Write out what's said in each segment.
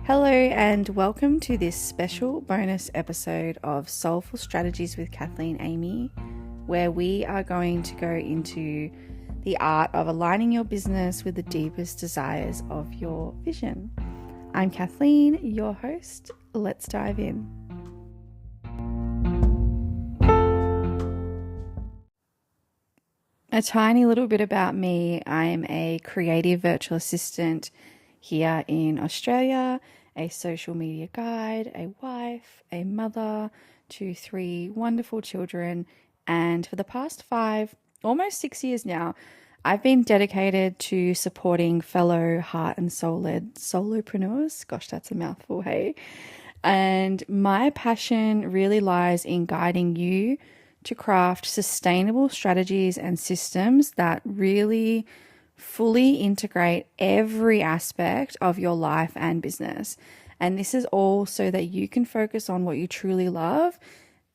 Hello and welcome to this special bonus episode of Soulful Strategies with Kathleen Amy, where we are going to go into the art of aligning your business with the deepest desires of your vision. I'm Kathleen, your host. Let's dive in. A tiny little bit about me. I'm a creative virtual assistant here in Australia, a social media guide, a wife, a mother to 3 wonderful children, and for the past 5, almost 6 years now, I've been dedicated to supporting fellow heart and soul-led solopreneurs. Gosh, that's a mouthful, hey? And my passion really lies in guiding you to craft sustainable strategies and systems that really fully integrate every aspect of your life and business. And this is all so that you can focus on what you truly love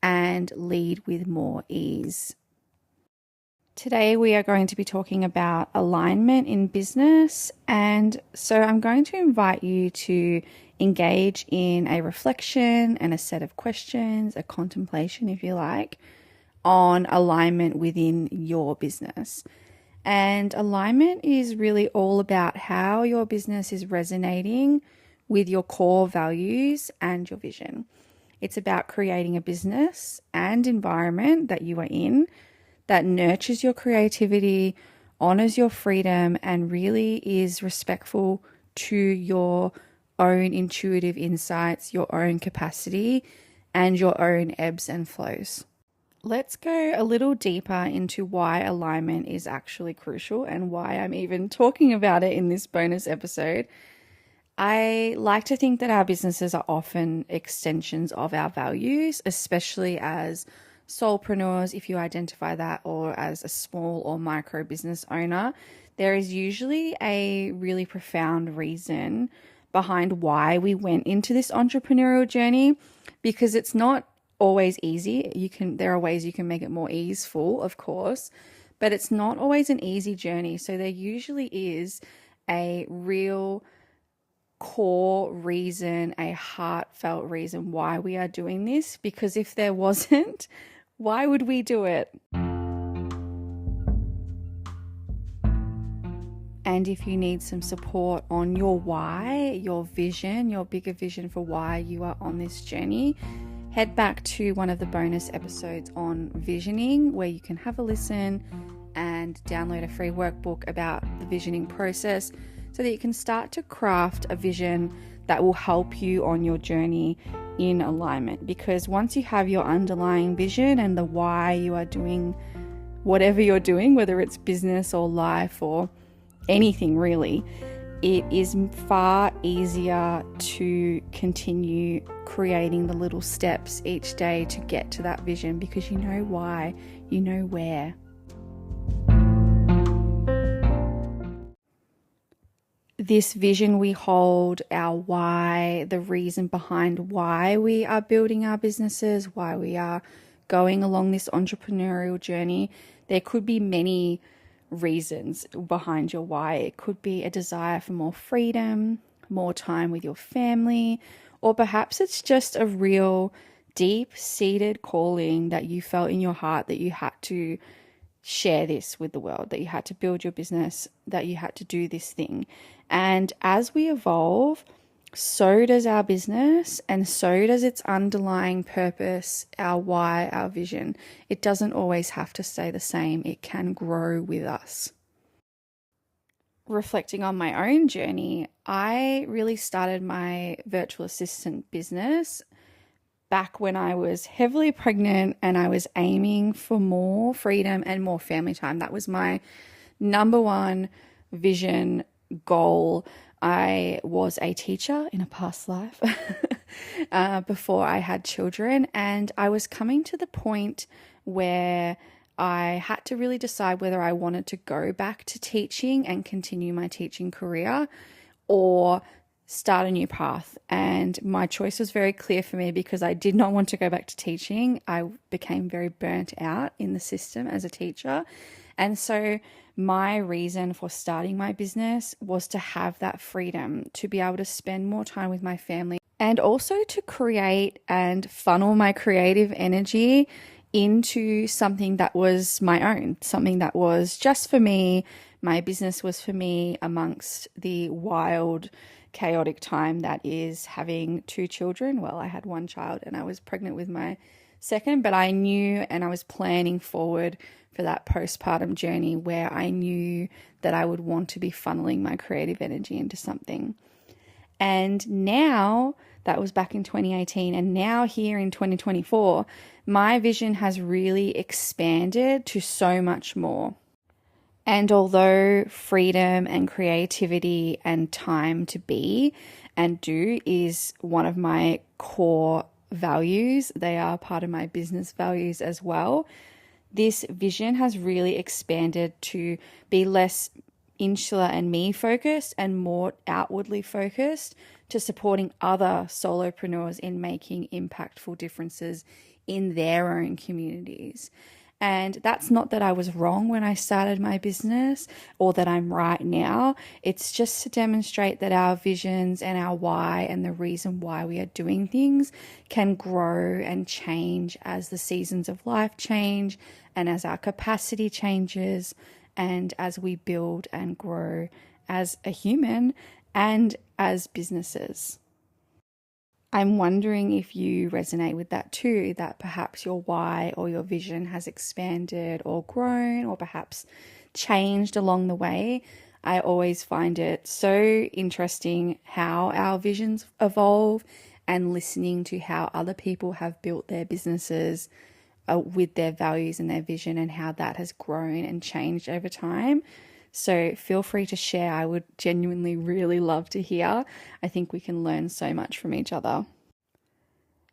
and lead with more ease. Today we are going to be talking about alignment in business, and so I'm going to invite you to engage in a reflection and a set of questions, a contemplation if you like, on alignment within your business. And alignment is really all about how your business is resonating with your core values and your vision. It's about creating a business and environment that you are in that nurtures your creativity, honors your freedom, and really is respectful to your own intuitive insights, your own capacity, and your own ebbs and flows. Let's go a little deeper into why alignment is actually crucial and why I'm even talking about it in this bonus episode. I like to think that our businesses are often extensions of our values, especially as soulpreneurs, if you identify that, or as a small or micro business owner. There is usually a really profound reason behind why we went into this entrepreneurial journey, because it's not always easy. There are ways you can make it more easeful, of course, but it's not always an easy journey. So there usually is a real core reason, a heartfelt reason why we are doing this, because if there wasn't, why would we do it? And if you need some support on your why, your vision, your bigger vision for why you are on this journey, head back to one of the bonus episodes on visioning, where you can have a listen and download a free workbook about the visioning process so that you can start to craft a vision that will help you on your journey in alignment. Because once you have your underlying vision and the why you are doing whatever you're doing, whether it's business or life or anything really, it is far easier to continue creating the little steps each day to get to that vision, because you know why, you know where. This vision we hold, our why, the reason behind why we are building our businesses, why we are going along this entrepreneurial journey. There could be many reasons behind your why. It could be a desire for more freedom, more time with your family, or perhaps it's just a real deep-seated calling that you felt in your heart that you had to share this with the world, that you had to build your business, that you had to do this thing. And as we evolve, so does our business, and so does its underlying purpose, our why, our vision. It doesn't always have to stay the same. It can grow with us. Reflecting on my own journey, I really started my virtual assistant business back when I was heavily pregnant and I was aiming for more freedom and more family time. That was my number one vision goal. I was a teacher in a past life before I had children, and I was coming to the point where I had to really decide whether I wanted to go back to teaching and continue my teaching career or start a new path. And my choice was very clear for me, because I did not want to go back to teaching. I became very burnt out in the system as a teacher. And so my reason for starting my business was to have that freedom to be able to spend more time with my family and also to create and funnel my creative energy into something that was my own, something that was just for me. My business was for me amongst the wild, chaotic time that is having 2 children. Well, I had 1 child and I was pregnant with my second, but I knew and I was planning forward for that postpartum journey where I knew that I would want to be funneling my creative energy into something. And now, that was back in 2018, and now here in 2024, my vision has really expanded to so much more. And although freedom and creativity and time to be and do is one of my core values, they are part of my business values as well. This vision has really expanded to be less insular and me focused and more outwardly focused to supporting other solopreneurs in making impactful differences in their own communities. And that's not that I was wrong when I started my business or that I'm right now. It's just to demonstrate that our visions and our why and the reason why we are doing things can grow and change as the seasons of life change and as our capacity changes and as we build and grow as a human and as businesses. I'm wondering if you resonate with that too, that perhaps your why or your vision has expanded or grown or perhaps changed along the way. I always find it so interesting how our visions evolve and listening to how other people have built their businesses with their values and their vision and how that has grown and changed over time. So feel free to share. I would genuinely really love to hear. I think we can learn so much from each other.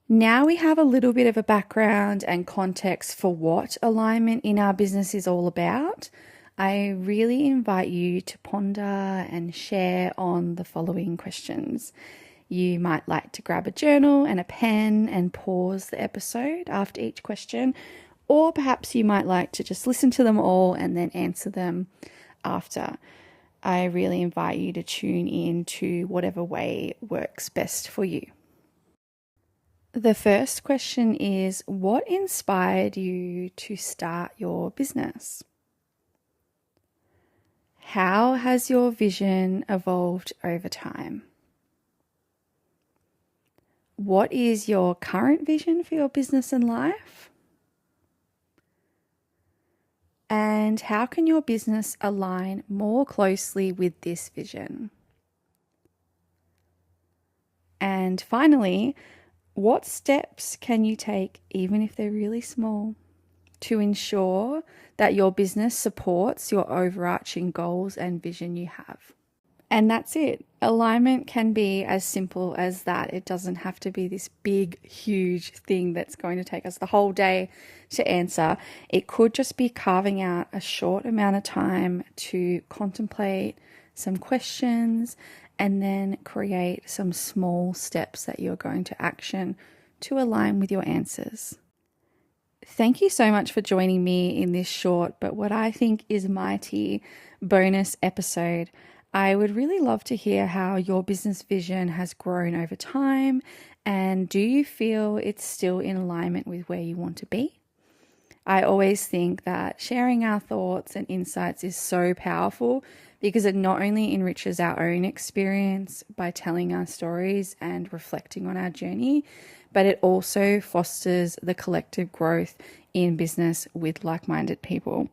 Now we have a little bit of a background and context for what alignment in our business is all about. I really invite you to ponder and share on the following questions. You might like to grab a journal and a pen and pause the episode after each question, or perhaps you might like to just listen to them all and then answer them after. I really invite you to tune in to whatever way works best for you. The first question is, what inspired you to start your business? How has your vision evolved over time? What is your current vision for your business and life? And how can your business align more closely with this vision? And finally, what steps can you take, even if they're really small, to ensure that your business supports your overarching goals and vision you have? And that's it. Alignment can be as simple as that. It doesn't have to be this big, huge thing that's going to take us the whole day to answer. It could just be carving out a short amount of time to contemplate some questions and then create some small steps that you're going to action to align with your answers. Thank you so much for joining me in this short, but what I think is mighty bonus episode. I would really love to hear how your business vision has grown over time, and do you feel it's still in alignment with where you want to be? I always think that sharing our thoughts and insights is so powerful because it not only enriches our own experience by telling our stories and reflecting on our journey, but it also fosters the collective growth in business with like-minded people.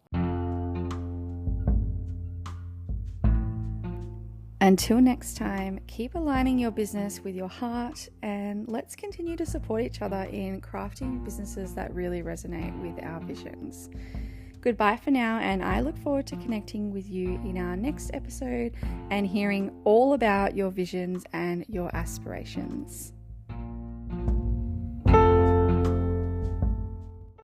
Until next time, keep aligning your business with your heart and let's continue to support each other in crafting businesses that really resonate with our visions. Goodbye for now, and I look forward to connecting with you in our next episode and hearing all about your visions and your aspirations.